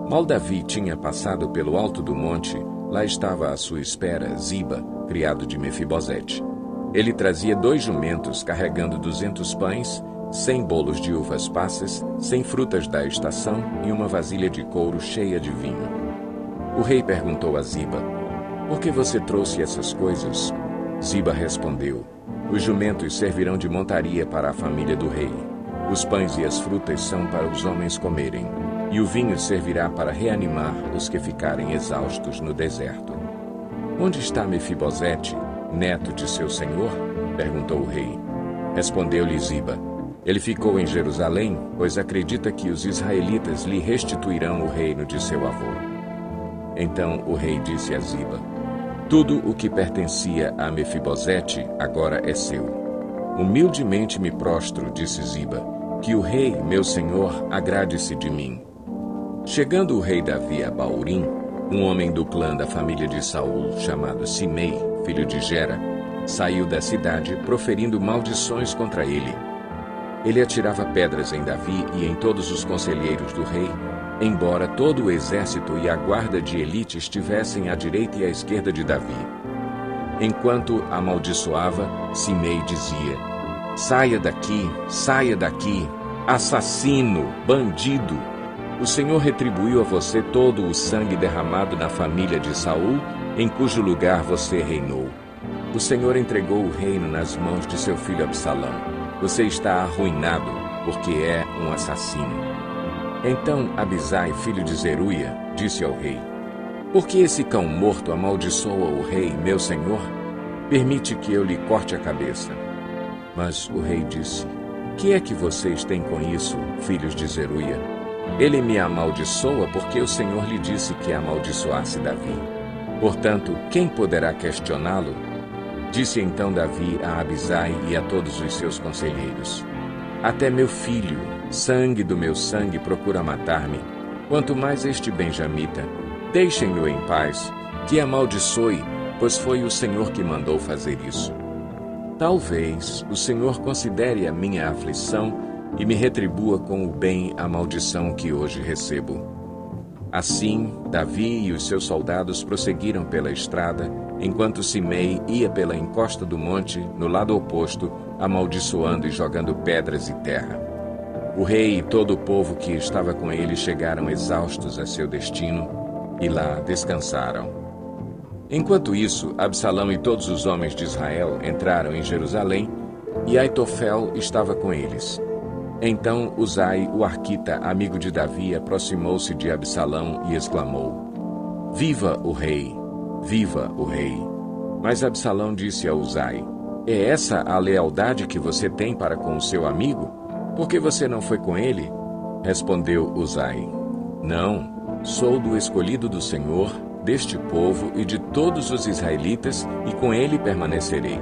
Mal Davi tinha passado pelo alto do monte, lá estava à sua espera Ziba, criado de Mefibosete. Ele trazia 2 jumentos carregando 200 pães, 100 bolos de uvas passas, 100 frutas da estação e uma vasilha de couro cheia de vinho. O rei perguntou a Ziba: "Por que você trouxe essas coisas?" Ziba respondeu: "Os jumentos servirão de montaria para a família do rei. Os pães e as frutas são para os homens comerem, e o vinho servirá para reanimar os que ficarem exaustos no deserto." "Onde está Mefibosete, neto de seu senhor?" perguntou o rei. Respondeu-lhe Ziba: "Ele ficou em Jerusalém, pois acredita que os israelitas lhe restituirão o reino de seu avô." Então o rei disse a Ziba: "Tudo o que pertencia a Mefibosete agora é seu." "Humildemente me prostro", disse Ziba, "que o rei, meu senhor, agrade-se de mim." Chegando o rei Davi a Baurim, um homem do clã da família de Saul, chamado Simei, filho de Gera, saiu da cidade proferindo maldições contra ele. Ele atirava pedras em Davi e em todos os conselheiros do rei, embora todo o exército e a guarda de elite estivessem à direita e à esquerda de Davi. Enquanto amaldiçoava, Simei dizia: saia daqui, assassino, bandido! O Senhor retribuiu a você todo o sangue derramado na família de Saul, em cujo lugar você reinou. O Senhor entregou o reino nas mãos de seu filho Absalão. Você está arruinado, porque é um assassino." Então Abisai, filho de Zeruia, disse ao rei: "Por que esse cão morto amaldiçoa o rei, meu senhor? Permite que eu lhe corte a cabeça." Mas o rei disse: "Que é que vocês têm com isso, filhos de Zeruia? Ele me amaldiçoa porque o Senhor lhe disse que amaldiçoasse Davi. Portanto, quem poderá questioná-lo?" Disse então Davi a Abisai e a todos os seus conselheiros: "Até meu filho, sangue do meu sangue, procura matar-me. Quanto mais este benjamita. Deixem-no em paz, que amaldiçoe, pois foi o Senhor que mandou fazer isso. Talvez o Senhor considere a minha aflição e me retribua com o bem a maldição que hoje recebo." Assim, Davi e os seus soldados prosseguiram pela estrada, enquanto Simei ia pela encosta do monte, no lado oposto, amaldiçoando e jogando pedras e terra. O rei e todo o povo que estava com ele chegaram exaustos a seu destino e lá descansaram. Enquanto isso, Absalão e todos os homens de Israel entraram em Jerusalém e Aitofel estava com eles. Então Uzai, o arquita, amigo de Davi, aproximou-se de Absalão e exclamou: "Viva o rei! Viva o rei!" Mas Absalão disse a Uzai: "É essa a lealdade que você tem para com o seu amigo? Por que você não foi com ele?" Respondeu Uzai: "Não, sou do escolhido do Senhor, deste povo e de todos os israelitas, e com ele permanecerei.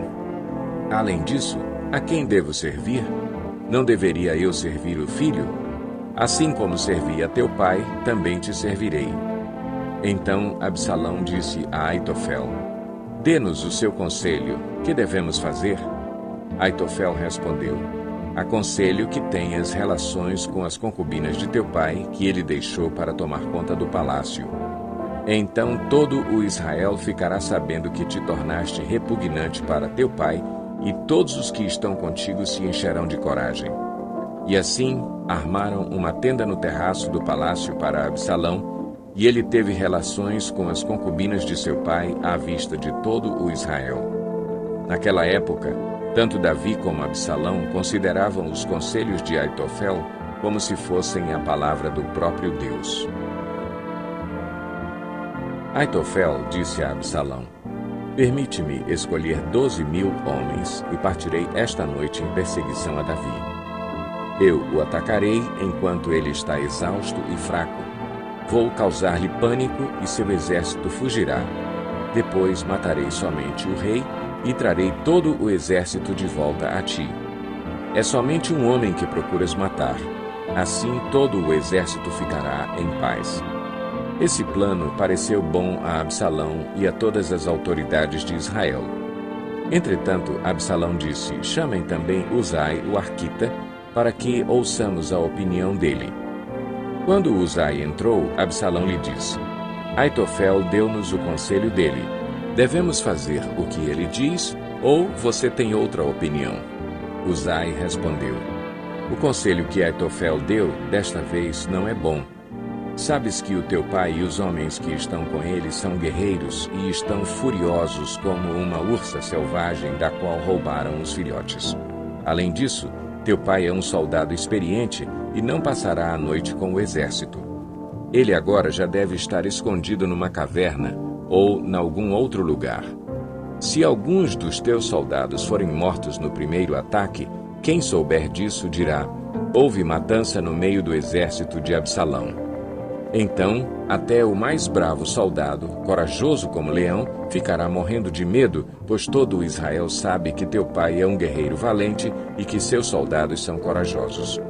Além disso, a quem devo servir? Não deveria eu servir o filho? Assim como servi a teu pai, também te servirei." Então Absalão disse a Aitofel: "Dê-nos o seu conselho, que devemos fazer?" Aitofel respondeu: "Aconselho que tenhas relações com as concubinas de teu pai, que ele deixou para tomar conta do palácio. Então todo o Israel ficará sabendo que te tornaste repugnante para teu pai, e todos os que estão contigo se encherão de coragem." E assim armaram uma tenda no terraço do palácio para Absalão, e ele teve relações com as concubinas de seu pai à vista de todo o Israel. Naquela época, tanto Davi como Absalão consideravam os conselhos de Aitofel como se fossem a palavra do próprio Deus. Aitofel disse a Absalão: "Permite-me escolher 12.000 homens e partirei esta noite em perseguição a Davi. Eu o atacarei enquanto ele está exausto e fraco. Vou causar-lhe pânico e seu exército fugirá. Depois matarei somente o rei e trarei todo o exército de volta a ti. É somente um homem que procuras matar. Assim todo o exército ficará em paz." Esse plano pareceu bom a Absalão e a todas as autoridades de Israel. Entretanto, Absalão disse: "Chamem também Uzai, o arquita, para que ouçamos a opinião dele." Quando Uzai entrou, Absalão lhe disse: Aitofel deu-nos o conselho dele. Devemos fazer o que ele diz, ou você tem outra opinião? Uzai respondeu: O conselho que Aitofel deu, desta vez, não é bom. Sabes que o teu pai e os homens que estão com ele são guerreiros e estão furiosos como uma ursa selvagem da qual roubaram os filhotes. Além disso, teu pai é um soldado experiente e não passará a noite com o exército. Ele agora já deve estar escondido numa caverna ou em algum outro lugar. Se alguns dos teus soldados forem mortos no primeiro ataque, quem souber disso dirá: houve matança no meio do exército de Absalão. Então, até o mais bravo soldado, corajoso como leão, ficará morrendo de medo, pois todo o Israel sabe que teu pai é um guerreiro valente e que seus soldados são corajosos.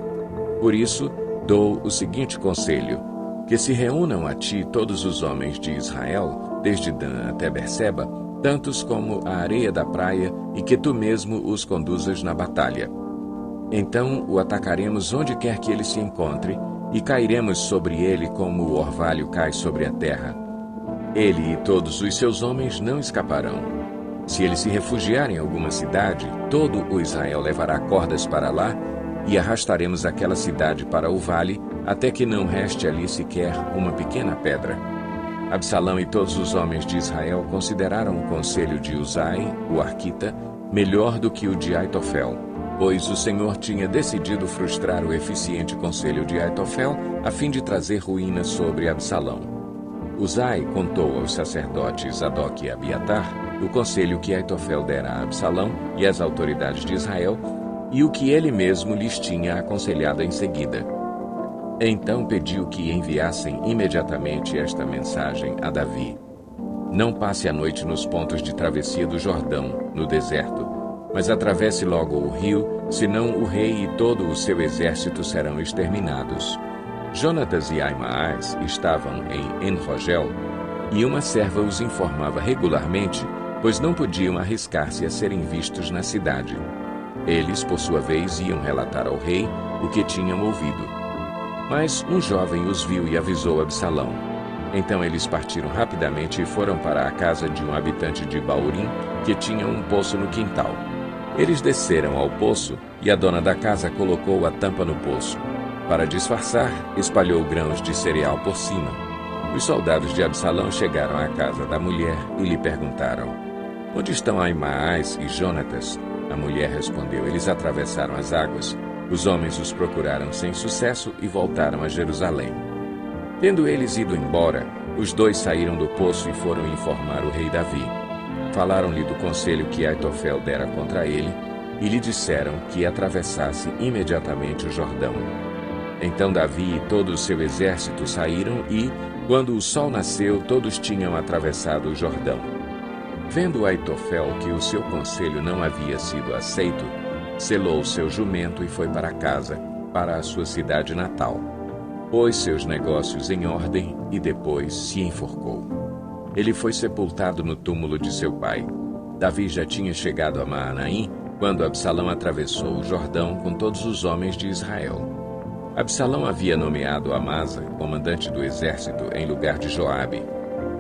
Por isso, dou o seguinte conselho: que se reúnam a ti todos os homens de Israel, desde Dan até Berseba, tantos como a areia da praia, e que tu mesmo os conduzas na batalha. Então o atacaremos onde quer que ele se encontre, e cairemos sobre ele como o orvalho cai sobre a terra. Ele e todos os seus homens não escaparão. Se ele se refugiar em alguma cidade, todo o Israel levará cordas para lá, e arrastaremos aquela cidade para o vale, até que não reste ali sequer uma pequena pedra. Absalão e todos os homens de Israel consideraram o conselho de Uzai, o arquita, melhor do que o de Aitofel, pois o Senhor tinha decidido frustrar o eficiente conselho de Aitofel a fim de trazer ruína sobre Absalão. Uzai contou aos sacerdotes Zadok e Abiatar o conselho que Aitofel dera a Absalão e às autoridades de Israel, e o que ele mesmo lhes tinha aconselhado em seguida. Então pediu que enviassem imediatamente esta mensagem a Davi: Não passe a noite nos pontos de travessia do Jordão, no deserto, mas atravesse logo o rio, senão o rei e todo o seu exército serão exterminados. Jonatas e Aimaas estavam em En-Rogel, e uma serva os informava regularmente, pois não podiam arriscar-se a serem vistos na cidade. Eles, por sua vez, iam relatar ao rei o que tinham ouvido. Mas um jovem os viu e avisou Absalão. Então eles partiram rapidamente e foram para a casa de um habitante de Baurim, que tinha um poço no quintal. Eles desceram ao poço e a dona da casa colocou a tampa no poço. Para disfarçar, espalhou grãos de cereal por cima. Os soldados de Absalão chegaram à casa da mulher e lhe perguntaram: Onde estão Aimaas e Jonatas? A mulher respondeu: Eles atravessaram as águas. Os homens os procuraram sem sucesso e voltaram a Jerusalém. Tendo eles ido embora, os dois saíram do poço e foram informar o rei Davi. Falaram-lhe do conselho que Aitofel dera contra ele e lhe disseram que atravessasse imediatamente o Jordão. Então Davi e todo o seu exército saíram e, quando o sol nasceu, todos tinham atravessado o Jordão. Vendo Aitofel que o seu conselho não havia sido aceito, selou seu jumento e foi para casa, para a sua cidade natal. Pôs seus negócios em ordem e depois se enforcou. Ele foi sepultado no túmulo de seu pai. Davi já tinha chegado a Maanaim quando Absalão atravessou o Jordão com todos os homens de Israel. Absalão havia nomeado Amasa, comandante do exército, em lugar de Joabe.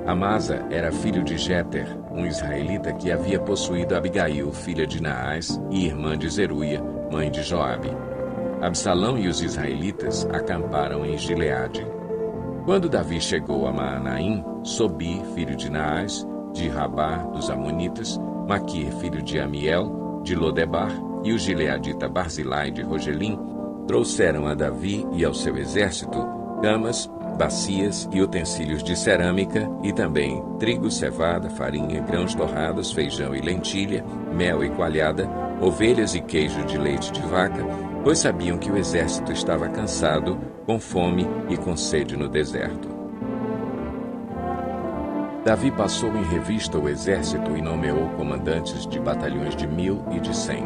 Amasa era filho de Jéter, um israelita que havia possuído Abigail, filha de Naás e irmã de Zeruia, mãe de Joabe. Absalão e os israelitas acamparam em Gileade. Quando Davi chegou a Maanaim, Sobi, filho de Naás, de Rabá dos Amonitas, Maquir, filho de Amiel, de Lodebar, e o gileadita Barzilai de Rogelim, trouxeram a Davi e ao seu exército camas, bacias e utensílios de cerâmica, e também trigo, cevada, farinha, grãos torrados, feijão e lentilha, mel e coalhada, ovelhas e queijo de leite de vaca, pois sabiam que o exército estava cansado, com fome e com sede no deserto. Davi passou em revista o exército e nomeou comandantes de batalhões de 1000 e de 100.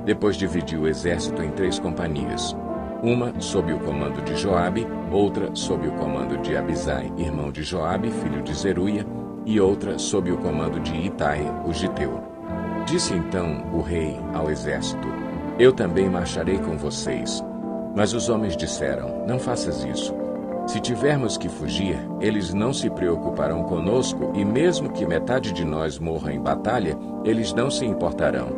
Depois dividiu o exército em 3 companhias. Uma sob o comando de Joabe, outra sob o comando de Abisai, irmão de Joabe, filho de Zeruia, e outra sob o comando de Itai, o giteu. Disse então o rei ao exército: Eu também marcharei com vocês. Mas os homens disseram: Não faças isso. Se tivermos que fugir, eles não se preocuparão conosco, e mesmo que metade de nós morra em batalha, eles não se importarão.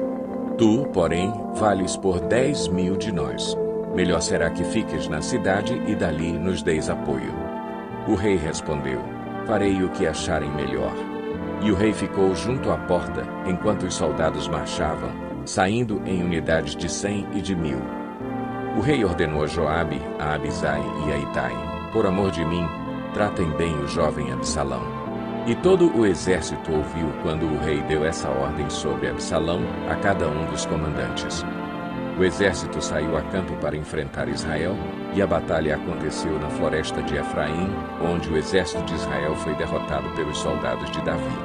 Tu, porém, vales por 10.000 de nós. Melhor será que fiques na cidade e dali nos deis apoio. O rei respondeu: farei o que acharem melhor. E o rei ficou junto à porta, enquanto os soldados marchavam, saindo em unidades de 100 e de 1.000. O rei ordenou a Joabe, a Abisai e a Itai: por amor de mim, tratem bem o jovem Absalão. E todo o exército ouviu quando o rei deu essa ordem sobre Absalão a cada um dos comandantes. O exército saiu a campo para enfrentar Israel, e a batalha aconteceu na floresta de Efraim, onde o exército de Israel foi derrotado pelos soldados de Davi.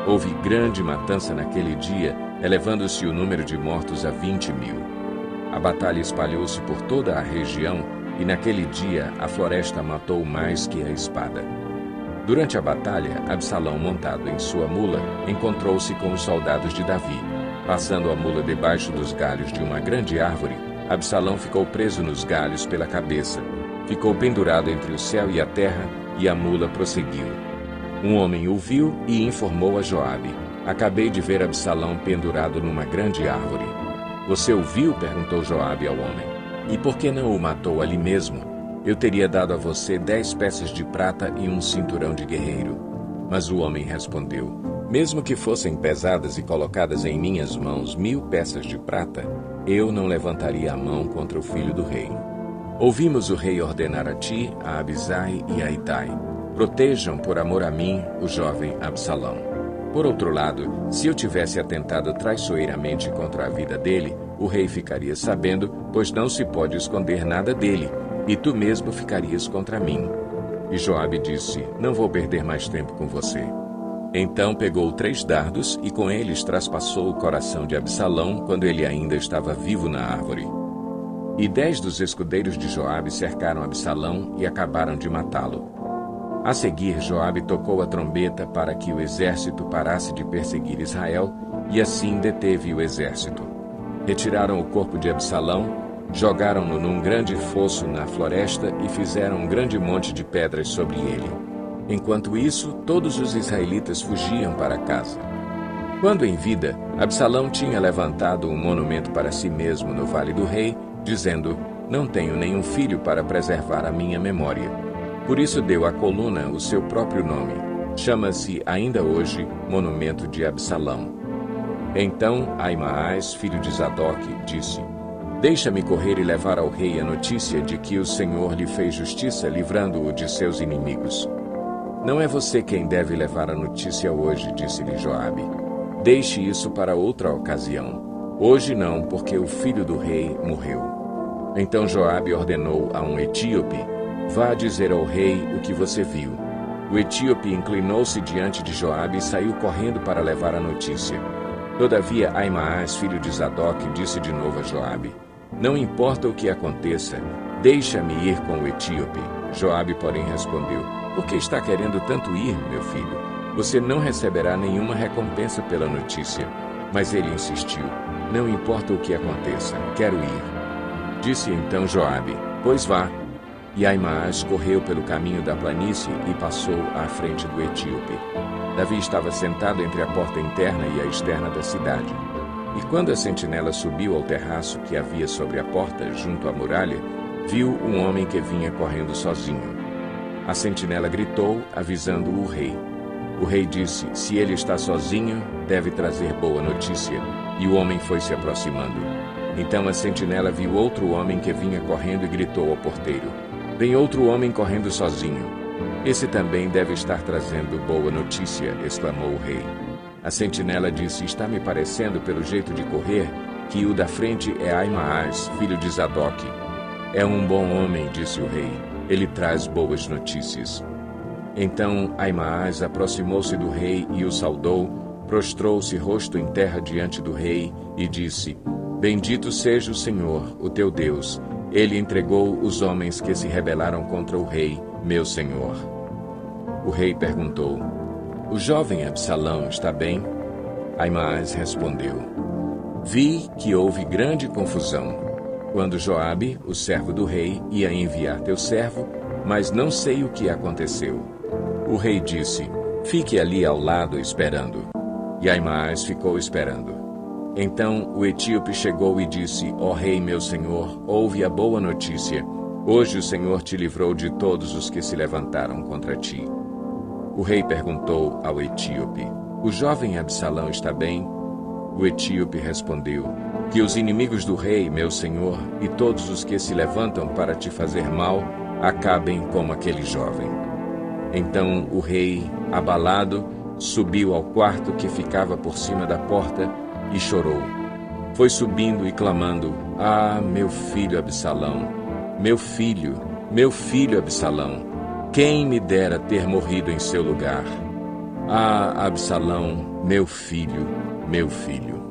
Houve grande matança naquele dia, elevando-se o número de mortos a 20.000. A batalha espalhou-se por toda a região, e naquele dia a floresta matou mais que a espada. Durante a batalha, Absalão, montado em sua mula, encontrou-se com os soldados de Davi. Passando a mula debaixo dos galhos de uma grande árvore, Absalão ficou preso nos galhos pela cabeça. Ficou pendurado entre o céu e a terra, e a mula prosseguiu. Um homem o viu e informou a Joabe: acabei de ver Absalão pendurado numa grande árvore. Você o viu? Perguntou Joabe ao homem. E por que não o matou ali mesmo? Eu teria dado a você 10 peças de prata e um cinturão de guerreiro. Mas o homem respondeu: mesmo que fossem pesadas e colocadas em minhas mãos 1.000 peças de prata, eu não levantaria a mão contra o filho do rei. Ouvimos o rei ordenar a ti, a Abisai e a Itai: protejam por amor a mim o jovem Absalão. Por outro lado, se eu tivesse atentado traiçoeiramente contra a vida dele, o rei ficaria sabendo, pois não se pode esconder nada dele, e tu mesmo ficarias contra mim. E Joabe disse: não vou perder mais tempo com você. Então pegou 3 dardos e com eles traspassou o coração de Absalão quando ele ainda estava vivo na árvore. E 10 dos escudeiros de Joabe cercaram Absalão e acabaram de matá-lo. A seguir, Joabe tocou a trombeta para que o exército parasse de perseguir Israel, e assim deteve o exército. Retiraram o corpo de Absalão, jogaram-no num grande fosso na floresta e fizeram um grande monte de pedras sobre ele. Enquanto isso, todos os israelitas fugiam para casa. Quando em vida, Absalão tinha levantado um monumento para si mesmo no Vale do Rei, dizendo: não tenho nenhum filho para preservar a minha memória. Por isso deu à coluna o seu próprio nome. Chama-se ainda hoje Monumento de Absalão. Então Aimaas, filho de Zadok, disse: deixa-me correr e levar ao rei a notícia de que o Senhor lhe fez justiça, livrando-o de seus inimigos. Não é você quem deve levar a notícia hoje, disse-lhe Joabe. Deixe isso para outra ocasião. Hoje não, porque o filho do rei morreu. Então Joabe ordenou a um etíope: vá dizer ao rei o que você viu. O etíope inclinou-se diante de Joabe e saiu correndo para levar a notícia. Todavia Aimaas, filho de Zadok, disse de novo a Joabe: não importa o que aconteça, deixa-me ir com o etíope. Joabe, porém, respondeu: por que está querendo tanto ir, meu filho? Você não receberá nenhuma recompensa pela notícia. Mas ele insistiu: não importa o que aconteça, quero ir. Disse então Joabe: pois vá. E Aimaas correu pelo caminho da planície e passou à frente do etíope. Davi estava sentado entre a porta interna e a externa da cidade. E quando a sentinela subiu ao terraço que havia sobre a porta, junto à muralha, viu um homem que vinha correndo sozinho. A sentinela gritou, avisando o rei. O rei disse: se ele está sozinho, deve trazer boa notícia. E o homem foi se aproximando. Então a sentinela viu outro homem que vinha correndo e gritou ao porteiro: vem outro homem correndo sozinho. Esse também deve estar trazendo boa notícia, exclamou o rei. A sentinela disse: está me parecendo, pelo jeito de correr, que o da frente é Aimaas, filho de Zadok. É um bom homem, disse o rei. Ele traz boas notícias. Então Aimaas aproximou-se do rei e o saudou, prostrou-se rosto em terra diante do rei e disse: bendito seja o Senhor, o teu Deus. Ele entregou os homens que se rebelaram contra o rei, meu senhor. O rei perguntou: o jovem Absalão está bem? Aimaas respondeu: vi que houve grande confusão. Quando Joabe, o servo do rei, ia enviar teu servo, mas não sei o que aconteceu. O rei disse: fique ali ao lado esperando. E Ahimaas ficou esperando. Então o etíope chegou e disse: ó rei, meu senhor, ouve a boa notícia. Hoje o Senhor te livrou de todos os que se levantaram contra ti. O rei perguntou ao etíope: o jovem Absalão está bem? O etíope respondeu: que os inimigos do rei, meu senhor, e todos os que se levantam para te fazer mal, acabem como aquele jovem. Então o rei, abalado, subiu ao quarto que ficava por cima da porta e chorou. Foi subindo e clamando: ah, meu filho Absalão! Meu filho Absalão! Quem me dera ter morrido em seu lugar! Ah, Absalão, meu filho, meu filho!